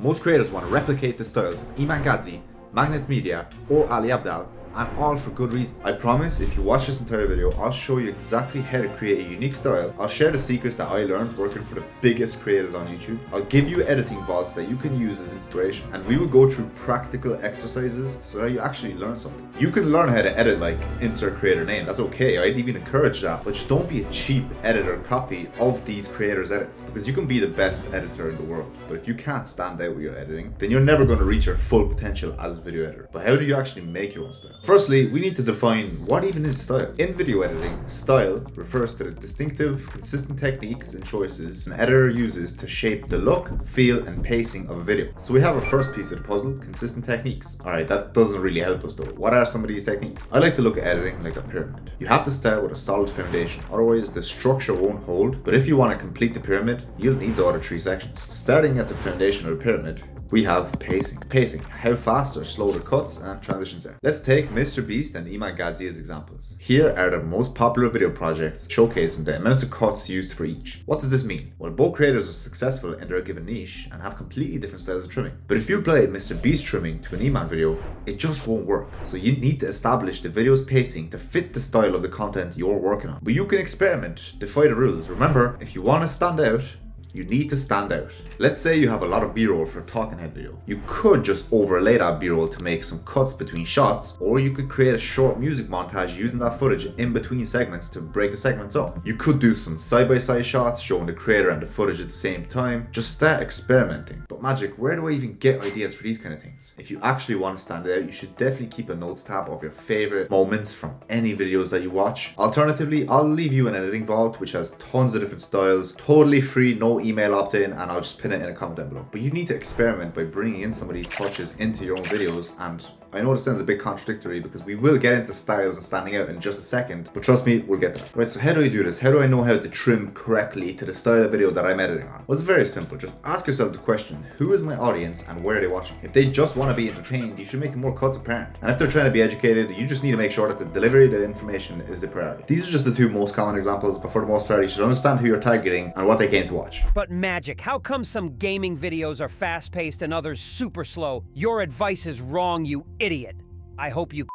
Most creators want to replicate the styles of Iman Gadzhi, Magnets Media, or Ali Abdal, and all for good reason. I promise if you watch this entire video, I'll show you exactly how to create a unique style. I'll share the secrets that I learned working for the biggest creators on YouTube. I'll give you editing vaults that you can use as inspiration, and we will go through practical exercises so that you actually learn something. You can learn how to edit like insert creator name, that's okay, I'd even encourage that, but just don't be a cheap editor copy of these creators' edits, because you can be the best editor in the world, but if you can't stand out with your editing, then you're never going to reach your full potential as a video editor. But how do you actually make your own style? Firstly, we need to define what even is style. In video editing, style refers to the distinctive, consistent techniques and choices an editor uses to shape the look, feel, and pacing of a video. So we have our first piece of the puzzle, consistent techniques. Alright, that doesn't really help us though. What are some of these techniques? I like to look at editing like a pyramid. You have to start with a solid foundation, otherwise the structure won't hold. But if you want to complete the pyramid, you'll need the other three sections. Starting at the foundation of the pyramid, we have pacing. Pacing, how fast or slow the cuts and transitions are. Let's take Mr. Beast and Iman Gadzhi as examples. Here are the most popular video projects showcasing the amounts of cuts used for each. What does this mean? Well, both creators are successful in their given niche and have completely different styles of trimming. But if you apply Mr. Beast trimming to an Iman video, it just won't work. So you need to establish the video's pacing to fit the style of the content you're working on. But you can experiment, defy the rules. Remember, if you want to stand out, you need to stand out. Let's say you have a lot of b-roll for a talking head video. You could just overlay that b-roll to make some cuts between shots, or you could create a short music montage using that footage in between segments to break the segments up. You could do some side-by-side shots showing the creator and the footage at the same time. Just start experimenting. But Magic, where do I even get ideas for these kind of things? If you actually want to stand out, you should definitely keep a notes tab of your favorite moments from any videos that you watch. Alternatively, I'll leave you an editing vault which has tons of different styles, totally free, no email opt-in, and I'll just pin it in a comment down below. But you need to experiment by bringing in some of these touches into your own videos, and I know this sounds a bit contradictory because we will get into styles and standing out in just a second, but trust me, we'll get there. Right, so how do I do this? How do I know how to trim correctly to the style of video that I'm editing on? Well, it's very simple. Just ask yourself the question, who is my audience and where are they watching? If they just want to be entertained, you should make the more cuts apparent. And if they're trying to be educated, you just need to make sure that the delivery of the information is the priority. These are just the two most common examples, but for the most part, you should understand who you're targeting and what they came to watch. But Magic, how come some gaming videos are fast-paced and others super slow? Your advice is wrong, you idiot. I hope you...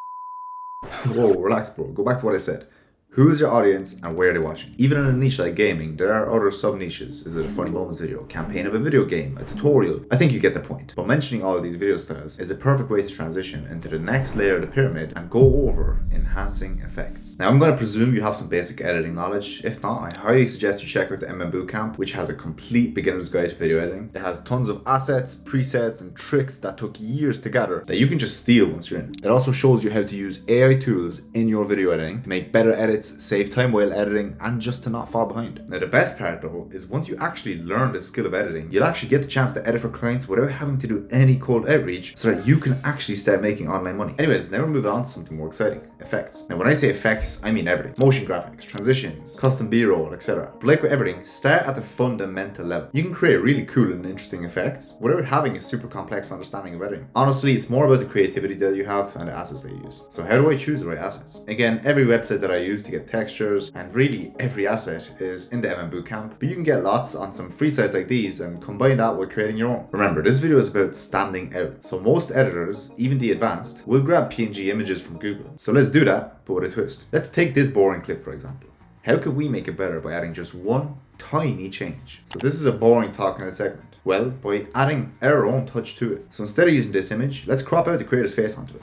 Whoa, relax bro, go back to what I said. Who is your audience and where are they watching? Even in a niche like gaming, there are other sub-niches. Is it a funny moments video, campaign of a video game, a tutorial? I think you get the point. But mentioning all of these video styles is a perfect way to transition into the next layer of the pyramid and go over enhancing effects. Now I'm going to presume you have some basic editing knowledge. If not, I highly suggest you check out the Bootcamp, which has a complete beginner's guide to video editing. It has tons of assets, presets, and tricks that took years to gather that you can just steal once you're in. It also shows you how to use AI tools in your video editing to make better edits, save time while editing, and just to not fall behind. Now the best part though is once you actually learn the skill of editing, you'll actually get the chance to edit for clients without having to do any cold outreach so that you can actually start making online money. Anyways, now we're moving on to something more exciting, effects. Now when I say effects, I mean everything. Motion graphics, transitions, custom b-roll, etc. But like with everything, start at the fundamental level. You can create really cool and interesting effects without having a super complex understanding of editing. Honestly, it's more about the creativity that you have and the assets that you use. So how do I choose the right assets? Again, every website that I use to get textures and really every asset is in the Bootcamp, but you can get lots on some free sites like these and combine that with creating your own. Remember, this video is about standing out. So most editors, even the advanced, will grab PNG images from Google. So let's do that, but with a twist. Let's take this boring clip for example. How could we make it better by adding just one tiny change? So this is a boring talking head segment. Well, by adding our own touch to it. So instead of using this image, let's crop out the creator's face onto it.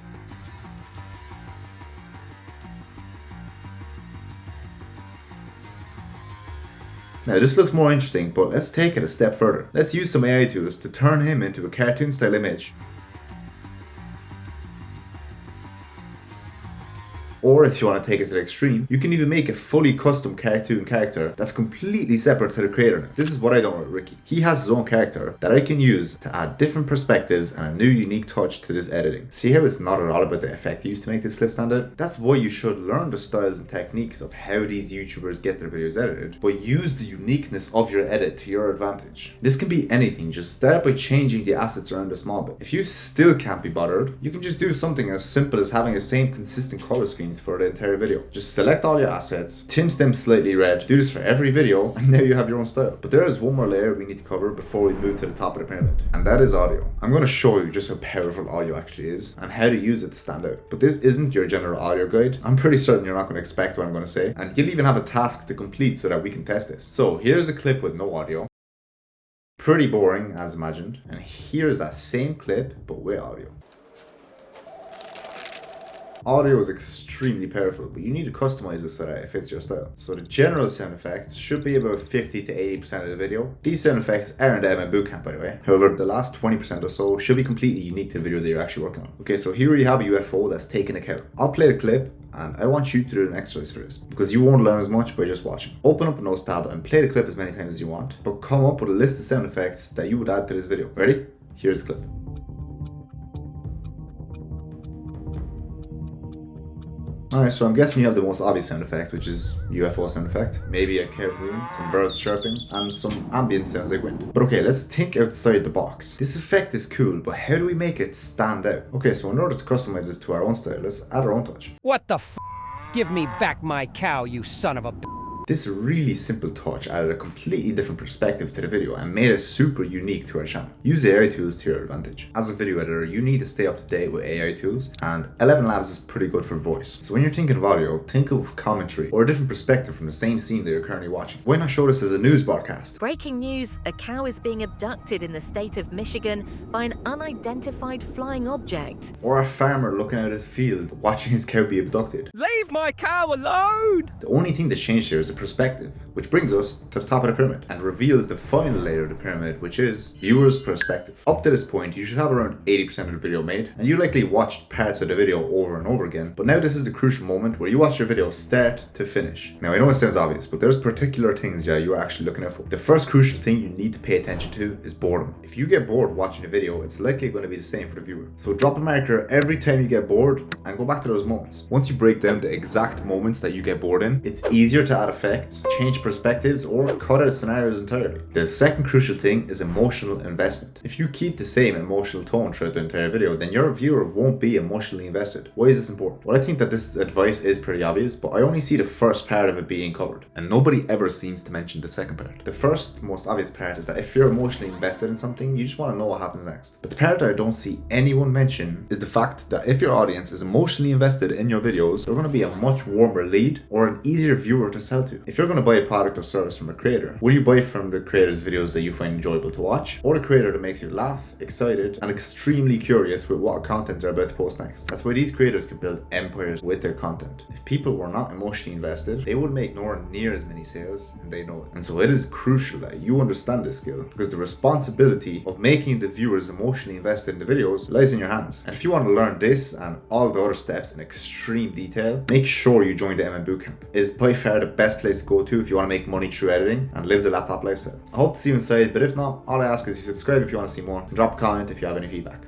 Now this looks more interesting, but let's take it a step further. Let's use some AI tools to turn him into a cartoon style image. Or if you want to take it to the extreme, you can even make a fully custom cartoon character that's completely separate to the creator. This is what I don't with Ricky. He has his own character that I can use to add different perspectives and a new unique touch to this editing. See how it's not at all about the effect used to make this clip stand out? That's why you should learn the styles and techniques of how these YouTubers get their videos edited, but use the uniqueness of your edit to your advantage. This can be anything, just start by changing the assets around a small bit. If you still can't be bothered, you can just do something as simple as having the same consistent color scheme settings for the entire video. Just select all your assets, tint them slightly red, do this for every video, and now you have your own style. But there is one more layer we need to cover before we move to the top of the pyramid, and that is audio. I'm going to show you just how powerful audio actually is and how to use it to stand out. But this isn't your general audio guide. I'm pretty certain you're not going to expect what I'm going to say, and you'll even have a task to complete so that we can test this. So here's a clip with no audio. Pretty boring as imagined. And here's that same clip but with audio. Audio is extremely powerful, but you need to customize this so that it fits your style. So the general sound effects should be about 50 to 80% of the video. These sound effects are in the MM bootcamp, by the way. However, the last 20% or so should be completely unique to the video that you're actually working on. Okay, so here you have a UFO that's taking a cow. I'll play the clip, and I want you to do an exercise for this, because you won't learn as much by just watching. Open up a notes tab and play the clip as many times as you want, but come up with a list of sound effects that you would add to this video. Ready? Here's the clip. Alright, so I'm guessing you have the most obvious sound effect, which is UFO sound effect. Maybe a cow mooing, some birds chirping, and some ambient sounds like wind. But okay, let's think outside the box. This effect is cool, but how do we make it stand out? Okay, so in order to customize this to our own style, let's add our own touch. What the f? Give me back my cow, you son of a b. This really simple touch added a completely different perspective to the video and made it super unique to our channel. Use AI tools to your advantage. As a video editor, you need to stay up to date with AI tools, and 11 Labs is pretty good for voice. So when you're thinking of audio, think of commentary or a different perspective from the same scene that you're currently watching. Why not show this as a news broadcast? Breaking news, a cow is being abducted in the state of Michigan by an unidentified flying object. Or a farmer looking out his field, watching his cow be abducted. Leave my cow alone! The only thing that changed here is the perspective, which brings us to the top of the pyramid and reveals the final layer of the pyramid, which is viewer's perspective. Up to this point, you should have around 80% of the video made, and you likely watched parts of the video over and over again, but now this is the crucial moment where you watch your video start to finish. Now I know it sounds obvious, but there's particular things that you are actually looking out for. The first crucial thing you need to pay attention to is boredom. If you get bored watching a video, it's likely going to be the same for the viewer. So drop a marker every time you get bored and go back to those moments. Once you break down the exact moments that you get bored in, it's easier to add effects, change perspectives, or cut out scenarios entirely. The second crucial thing is emotional investment. If you keep the same emotional tone throughout the entire video, then your viewer won't be emotionally invested. Why is this important? Well, I think that this advice is pretty obvious, but I only see the first part of it being covered, and nobody ever seems to mention the second part. The first, most obvious part is that if you're emotionally invested in something, you just want to know what happens next. But the part that I don't see anyone mention is the fact that if your audience is emotionally invested in your videos, they're going to be a much warmer lead or an easier viewer to sell to. If you're going to buy a product or service from a creator, will you buy from the creator's videos that you find enjoyable to watch, or the creator that makes you laugh, excited, and extremely curious with what content they're about to post next? That's why these creators can build empires with their content. If people were not emotionally invested, they would make nowhere near as many sales, and they know it. And so it is crucial that you understand this skill, because the responsibility of making the viewers emotionally invested in the videos lies in your hands. And if you want to learn this and all the other steps in extreme detail, make sure you join the MM Bootcamp. It is by far the best place to go to if you want to make money through editing and live the laptop lifestyle. I hope to see you inside, but if not, all I ask is you subscribe if you want to see more, and drop a comment if you have any feedback.